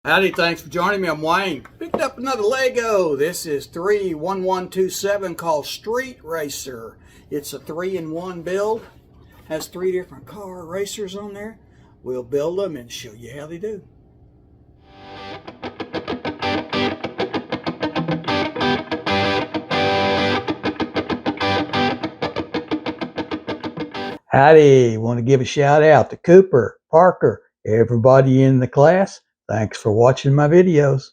Howdy, thanks for joining me. I'm Wayne. Picked up another Lego. This is 31127 called Street Racer. It's a 3-in-1 build. Has 3 different car racers on there. We'll build them and show you how they do. Howdy, want to give a shout out to Cooper, Parker, everybody in the class. Thanks for watching my videos.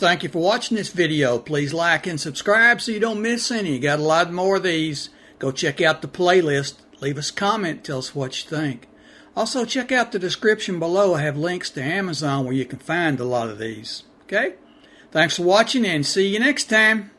thank you for watching this video. Please like and subscribe so you don't miss any. Got a lot more of these. Go check out the playlist. Leave us a comment. Tell us what you think. Also, check out the description below. I have links to Amazon where you can find a lot of these. Okay? Thanks for watching and see you next time.